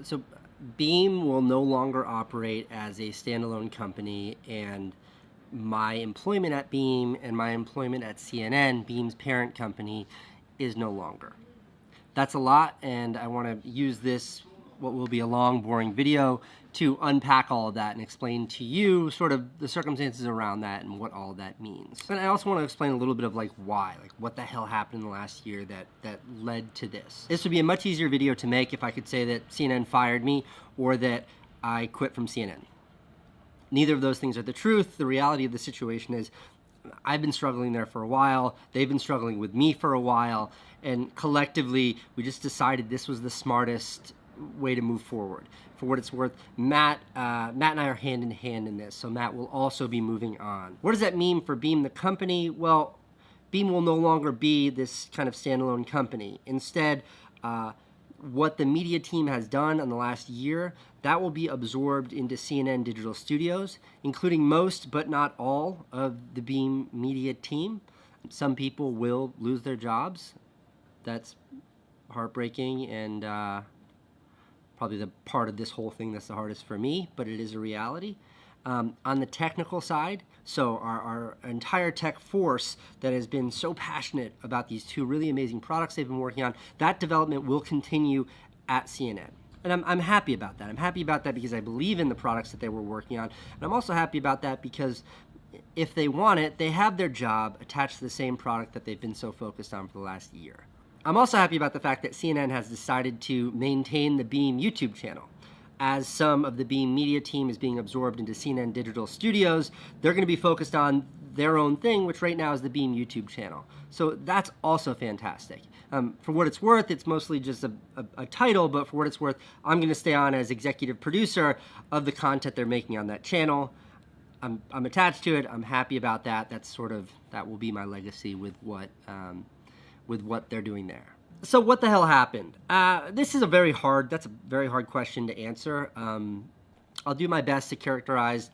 So Beam will no longer operate as a standalone company, and my employment at Beam and my employment at CNN, Beam's parent company, is no longer. That's a lot, and I want to use this, what will be a long, boring video, to unpack all of that and explain to you sort of the circumstances around that and what all of that means. And I also want to explain a little bit of like why, like what the hell happened in the last year that led to this. This would be a much easier video to make if I could say that CNN fired me or that I quit from CNN. Neither of those things are the truth. The reality of the situation is I've been struggling there for a while. They've been struggling with me for a while. And collectively, we just decided this was the smartest way to move forward. For what it's worth, Matt and I are hand in hand in this, so Matt will also be moving on. What does that mean for Beam, the company? Well, Beam will no longer be this kind of standalone company. Instead, what the media team has done in the last year, that will be absorbed into CNN Digital Studios, including most but not all of the Beam media team. Some people will lose their jobs. That's heartbreaking and probably the part of this whole thing that's the hardest for me, but it is a reality. On the technical side, so our entire tech force that has been so passionate about these two really amazing products they've been working on, that development will continue at CNN. And I'm happy about that. I'm happy about that because I believe in the products that they were working on. And I'm also happy about that because if they want it, they have their job attached to the same product that they've been so focused on for the last year. I'm also happy about the fact that CNN has decided to maintain the Beam YouTube channel. As some of the Beam media team is being absorbed into CNN Digital Studios, they're going to be focused on their own thing, which right now is the Beam YouTube channel. So that's also fantastic. For what it's worth, it's mostly just a title, but for what it's worth, I'm going to stay on as executive producer of the content they're making on that channel. I'm attached to it. I'm happy about that. That will be my legacy with what they're doing there. So what the hell happened? That's a very hard question to answer. I'll do my best to characterize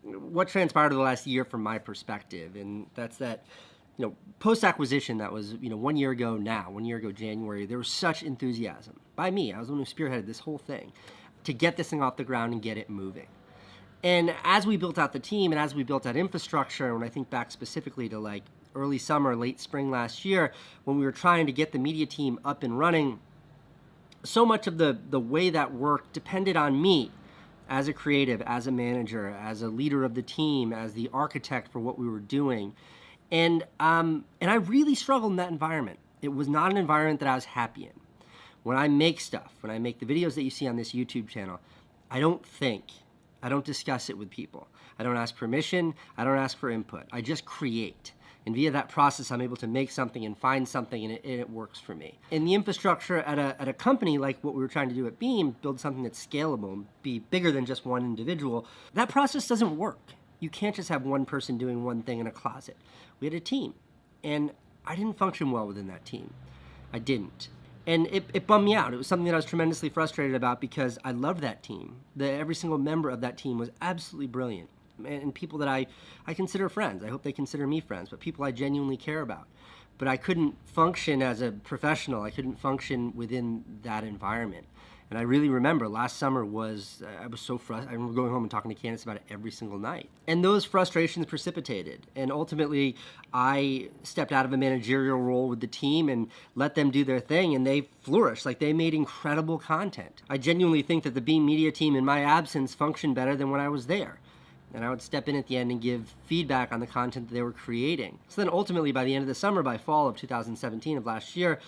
what transpired over the last year from my perspective, and that's that, post-acquisition, that was, 1 year ago now, 1 year ago January, there was such enthusiasm by me. I was the one who spearheaded this whole thing to get this thing off the ground and get it moving. And as we built out the team and as we built out infrastructure, and when I think back specifically to like early summer, late spring last year, when we were trying to get the media team up and running, so much of the way that worked depended on me as a creative, as a manager, as a leader of the team, as the architect for what we were doing. And I really struggled in that environment. It was not an environment that I was happy in. When I make stuff, when I make the videos that you see on this YouTube channel, I don't discuss it with people. I don't ask permission. I don't ask for input. I just create. And via that process, I'm able to make something and find something, and it works for me. And the infrastructure at a company like what we were trying to do at Beam, build something that's scalable and be bigger than just one individual, that process doesn't work. You can't just have one person doing one thing in a closet. We had a team, and I didn't function well within that team. I didn't. And it bummed me out. It was something that I was tremendously frustrated about because I loved that team. Every single member of that team was absolutely brilliant. And people that I consider friends. I hope they consider me friends, but people I genuinely care about. But I couldn't function as a professional. I couldn't function within that environment. And I really remember last summer I was so frustrated. I remember going home and talking to Candace about it every single night. And those frustrations precipitated. And ultimately, I stepped out of a managerial role with the team and let them do their thing, and they flourished. Like, they made incredible content. I genuinely think that the Beam media team in my absence functioned better than when I was there. And I would step in at the end and give feedback on the content that they were creating. So then ultimately, by the end of the summer, by fall of 2017 of last year,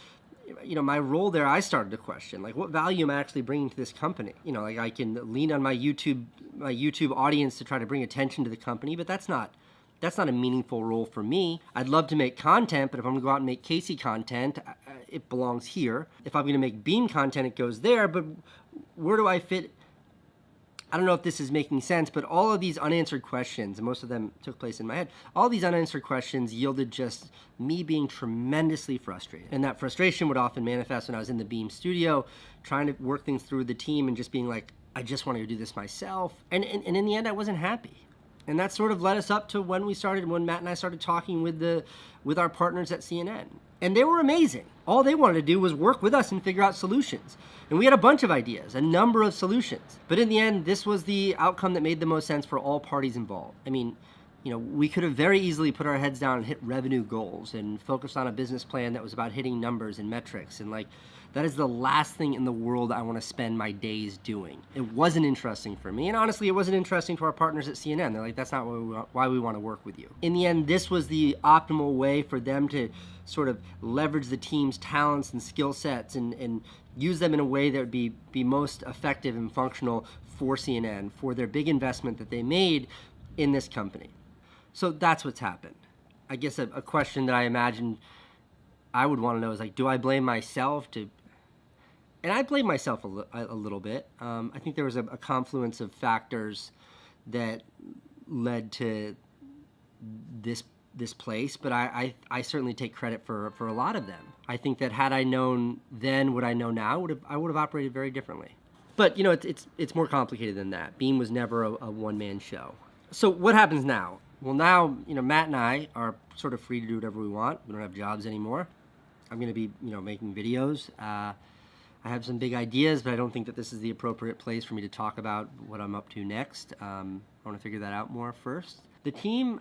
my role there, I started to question, like, what value am I actually bringing to this company? Like, I can lean on my YouTube audience to try to bring attention to the company, but that's not a meaningful role for me. I'd love to make content, but if I'm gonna go out and make Casey content, it belongs here. If I'm gonna make Beam content, it goes there, but where do I fit? I don't know if this is making sense, but all of these unanswered questions, and most of them took place in my head, all these unanswered questions yielded just me being tremendously frustrated. And that frustration would often manifest when I was in the Beam studio, trying to work things through with the team and just being like, I just want to do this myself. And in the end, I wasn't happy. And that sort of led us up to when Matt and I started talking with our partners at CNN. And they were amazing. All they wanted to do was work with us and figure out solutions. And we had a bunch of ideas, a number of solutions. But in the end, this was the outcome that made the most sense for all parties involved. I mean, we could have very easily put our heads down and hit revenue goals and focused on a business plan that was about hitting numbers and metrics. And that is the last thing in the world I want to spend my days doing. It wasn't interesting for me. And honestly, it wasn't interesting to our partners at CNN. They're like, that's not why we want to work with you. In the end, this was the optimal way for them to sort of leverage the team's talents and skill sets and use them in a way that would be most effective and functional for CNN, for their big investment that they made in this company. So that's what's happened. I guess a question that I imagine I would want to know is do I blame myself and I blame myself a little bit. I think there was a confluence of factors that led to this place, but I certainly take credit for a lot of them. I think that had I known then what I know now, I would have operated very differently. But it's more complicated than that. Beam was never a one-man show. So what happens now? Well, now, Matt and I are sort of free to do whatever we want. We don't have jobs anymore. I'm going to be, making videos. I have some big ideas, but I don't think that this is the appropriate place for me to talk about what I'm up to next. I want to figure that out more first. The team,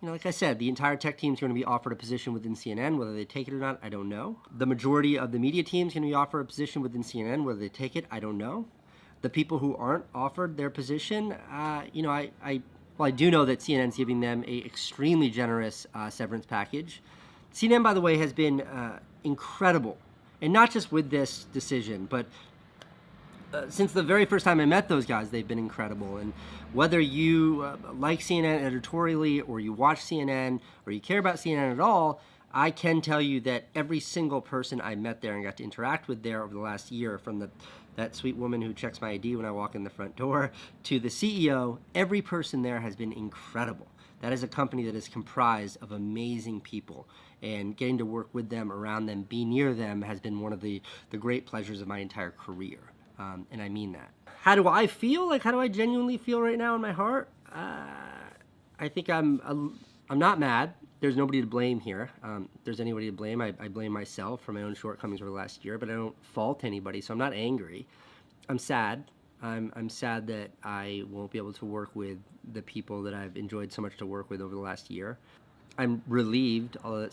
like I said, the entire tech team is going to be offered a position within CNN. Whether they take it or not, I don't know. The majority of the media team is going to be offered a position within CNN. Whether they take it, I don't know. The people who aren't offered their position, I do know that CNN's giving them an extremely generous severance package. CNN, by the way, has been incredible. And not just with this decision, but since the very first time I met those guys, they've been incredible. And whether you like CNN editorially or you watch CNN or you care about CNN at all, I can tell you that every single person I met there and got to interact with there over the last year, from that sweet woman who checks my ID when I walk in the front door to the CEO, every person there has been incredible. That is a company that is comprised of amazing people, and getting to work with them, around them, be near them has been one of the great pleasures of my entire career. And I mean that. How do I feel? How do I genuinely feel right now in my heart? I think I'm not mad. There's nobody to blame here. If there's anybody to blame, I blame myself for my own shortcomings over the last year, but I don't fault anybody, so I'm not angry. I'm sad. I'm sad that I won't be able to work with the people that I've enjoyed so much to work with over the last year. I'm relieved, although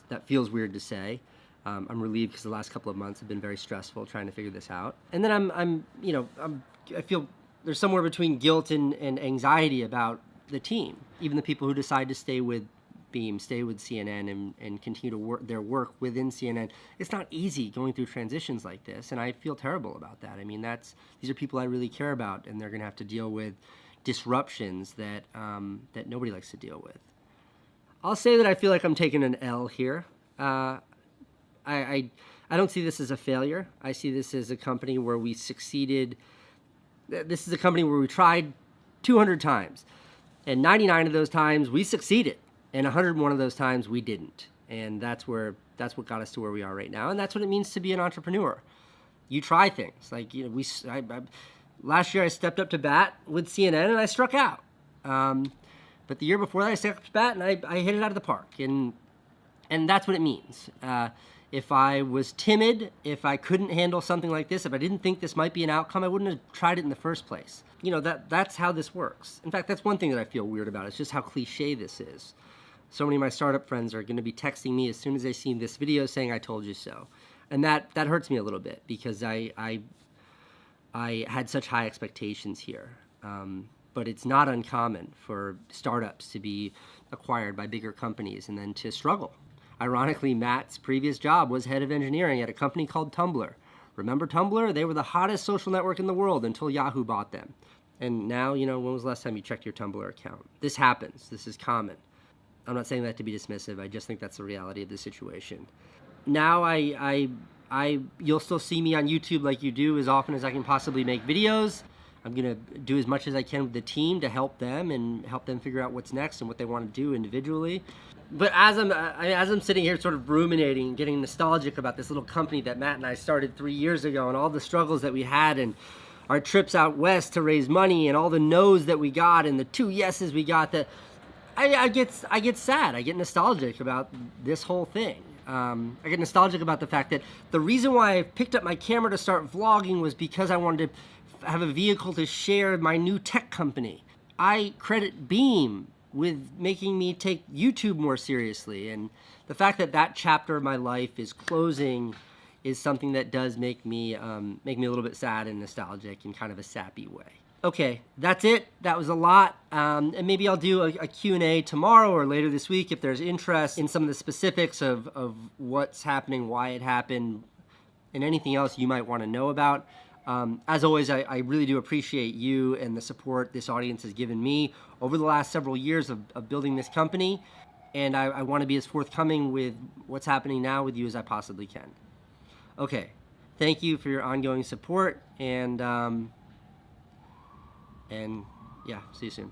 that feels weird to say. I'm relieved because the last couple of months have been very stressful trying to figure this out. And then I feel there's somewhere between guilt and anxiety about the team. Even the people who decide to stay with Beam, stay with CNN, and continue to their work within CNN. It's not easy going through transitions like this, and I feel terrible about that. I mean, these are people I really care about, and they're going to have to deal with disruptions that nobody likes to deal with. I'll say that I feel like I'm taking an L here. I don't see this as a failure. I see this as a company where we succeeded. This is a company where we tried 200 times, and 99 of those times we succeeded, and 101 of those times we didn't. And that's what got us to where we are right now, and that's what it means to be an entrepreneur. You try things. Last year I stepped up to bat with CNN and I struck out. But the year before that I stepped up to bat and I hit it out of the park. And that's what it means. If I was timid, if I couldn't handle something like this, if I didn't think this might be an outcome, I wouldn't have tried it in the first place. That's how this works. In fact, that's one thing that I feel weird about. It's just how cliche this is. So many of my startup friends are going to be texting me as soon as they see this video saying, "I told you so." And that hurts me a little bit because I had such high expectations here. But it's not uncommon for startups to be acquired by bigger companies and then to struggle. Ironically, Matt's previous job was head of engineering at a company called Tumblr. Remember Tumblr? They were the hottest social network in the world until Yahoo bought them. And now, when was the last time you checked your Tumblr account? This happens. This is common. I'm not saying that to be dismissive. I just think that's the reality of the situation. Now you'll still see me on YouTube like you do as often as I can possibly make videos. I'm going to do as much as I can with the team to help them and help them figure out what's next and what they want to do individually. But as I'm sitting here sort of ruminating, getting nostalgic about this little company that Matt and I started 3 years ago and all the struggles that we had and our trips out west to raise money and all the no's that we got and the 2 yeses we got, that I get sad. I get nostalgic about this whole thing. I get nostalgic about the fact that the reason why I picked up my camera to start vlogging was because I wanted to have a vehicle to share my new tech company. I credit Beam with making me take YouTube more seriously, and the fact that that chapter of my life is closing is something that does make me a little bit sad and nostalgic in kind of a sappy way. Okay, that's it. That was a lot. And maybe I'll do a Q&A tomorrow or later this week if there's interest in some of the specifics of what's happening, why it happened, and anything else you might want to know about. As always, I really do appreciate you and the support this audience has given me over the last several years of building this company. And I want to be as forthcoming with what's happening now with you as I possibly can. Okay, thank you for your ongoing support, and yeah, see you soon.